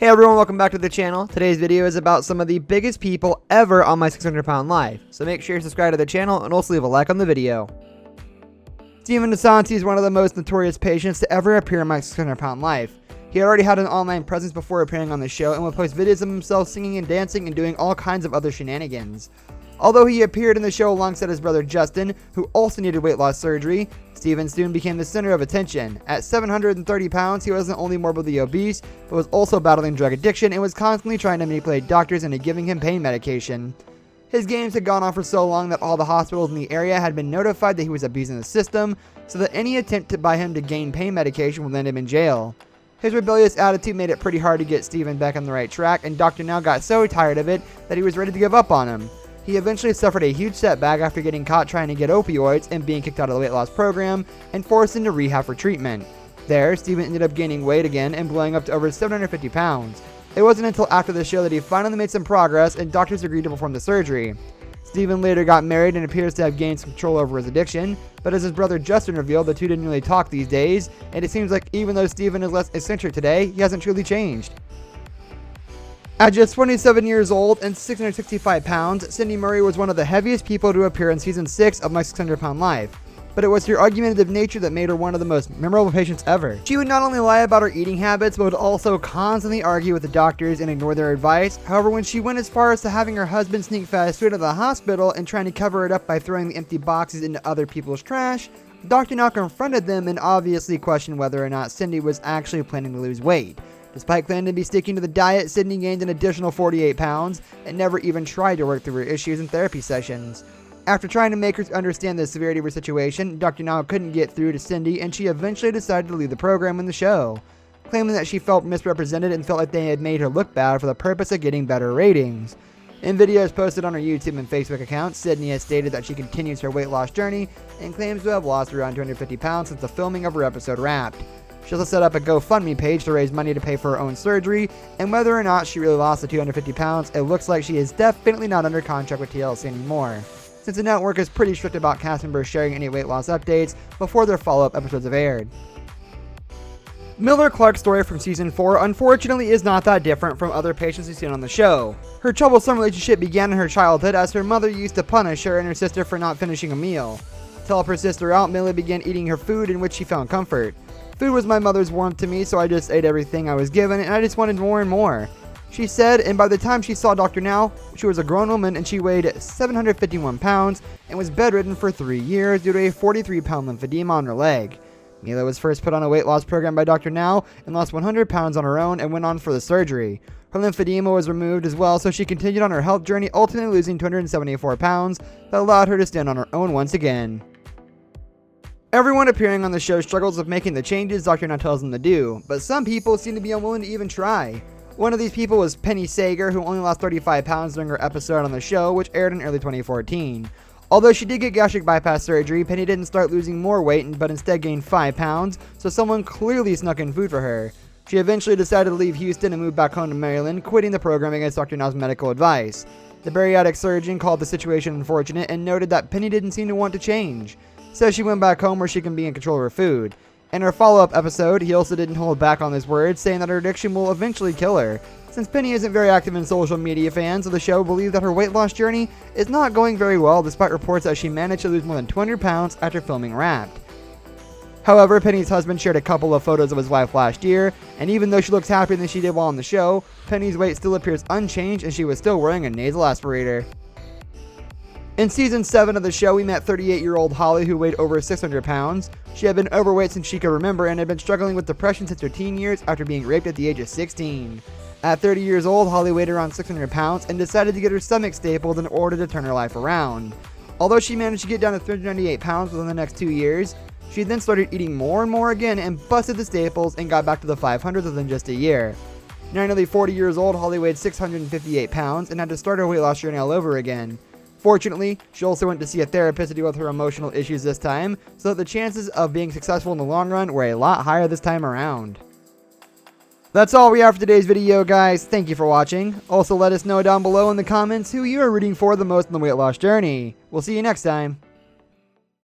Hey everyone, welcome back to the channel. Today's video is about some of the biggest people ever on my 600-pound life. So make sure you subscribe to the channel and also leave a like on the video. Steven DeSanti is one of the most notorious patients to ever appear in my 600-pound life. He already had an online presence before appearing on the show and would post videos of himself singing and dancing and doing all kinds of other shenanigans. Although he appeared in the show alongside his brother Justin, who also needed weight loss surgery, Steven soon became the center of attention. At 730 pounds, he wasn't only morbidly obese, but was also battling drug addiction and was constantly trying to manipulate doctors into giving him pain medication. His games had gone on for so long that all the hospitals in the area had been notified that he was abusing the system, so that any attempt by him to gain pain medication would land him in jail. His rebellious attitude made it pretty hard to get Steven back on the right track, and Dr. Now got so tired of it that he was ready to give up on him. He eventually suffered a huge setback after getting caught trying to get opioids and being kicked out of the weight loss program and forced into rehab for treatment. There, Steven ended up gaining weight again and blowing up to over 750 pounds. It wasn't until after the show that he finally made some progress and doctors agreed to perform the surgery. Steven later got married and appears to have gained some control over his addiction, but as his brother Justin revealed, the two didn't really talk these days, and it seems like even though Steven is less eccentric today, he hasn't truly changed. At just 27 years old and 665 pounds, Cindy Murray was one of the heaviest people to appear in Season 6 of My 600-Pound Life. But it was her argumentative nature that made her one of the most memorable patients ever. She would not only lie about her eating habits, but would also constantly argue with the doctors and ignore their advice. However, when she went as far as to having her husband sneak fast food to the hospital and trying to cover it up by throwing the empty boxes into other people's trash, Dr. Now confronted them and obviously questioned whether or not Cindy was actually planning to lose weight. Despite claiming to be sticking to the diet, Cindy gained an additional 48 pounds and never even tried to work through her issues in therapy sessions. After trying to make her understand the severity of her situation, Dr. Now couldn't get through to Cindy and she eventually decided to leave the program and the show, claiming that she felt misrepresented and felt like they had made her look bad for the purpose of getting better ratings. In videos posted on her YouTube and Facebook accounts, Sydney has stated that she continues her weight loss journey and claims to have lost around 250 pounds since the filming of her episode wrapped. She also set up a GoFundMe page to raise money to pay for her own surgery, and whether or not she really lost the 250 pounds, it looks like she is definitely not under contract with TLC anymore, since the network is pretty strict about cast members sharing any weight loss updates before their follow-up episodes have aired. Miller Clark's story from Season 4 unfortunately is not that different from other patients we've seen on the show. Her troublesome relationship began in her childhood as her mother used to punish her and her sister for not finishing a meal. To help her sister out, Miller began eating her food in which she found comfort. Food was my mother's warmth to me, so I just ate everything I was given, and I just wanted more and more, she said, and by the time she saw Dr. Now, she was a grown woman and she weighed 751 pounds and was bedridden for 3 years due to a 43-pound lymphedema on her leg. Mila was first put on a weight loss program by Dr. Now and lost 100 pounds on her own and went on for the surgery. Her lymphedema was removed as well, so she continued on her health journey, ultimately losing 274 pounds that allowed her to stand on her own once again. Everyone appearing on the show struggles with making the changes Dr. Now tells them to do, but some people seem to be unwilling to even try. One of these people was Penny Sager, who only lost 35 pounds during her episode on the show, which aired in early 2014. Although she did get gastric bypass surgery, Penny didn't start losing more weight, but instead gained 5 pounds, so someone clearly snuck in food for her. She eventually decided to leave Houston and move back home to Maryland, quitting the program against Dr. Now's medical advice. The bariatric surgeon called the situation unfortunate and noted that Penny didn't seem to want to change. Says she went back home where she can be in control of her food. In her follow-up episode, he also didn't hold back on his words, saying that her addiction will eventually kill her. Since Penny isn't very active in social media, fans of the show believe that her weight loss journey is not going very well, despite reports that she managed to lose more than 200 pounds after filming Wrapped. However, Penny's husband shared a couple of photos of his wife last year, and even though she looks happier than she did while on the show, Penny's weight still appears unchanged and she was still wearing a nasal aspirator. In Season 7 of the show, we met 38-year-old Holly, who weighed over 600 pounds. She had been overweight since she could remember and had been struggling with depression since her teen years after being raped at the age of 16. At 30 years old, Holly weighed around 600 pounds and decided to get her stomach stapled in order to turn her life around. Although she managed to get down to 398 pounds within the next 2 years, she then started eating more and more again and busted the staples and got back to the 500s within just a year. Now nearly 40 years old, Holly weighed 658 pounds and had to start her weight loss journey all over again. Fortunately, she also went to see a therapist to deal with her emotional issues this time, so that the chances of being successful in the long run were a lot higher this time around. That's all we have for today's video, guys. Thank you for watching. Also, let us know down below in the comments who you are rooting for the most in the weight loss journey. We'll see you next time.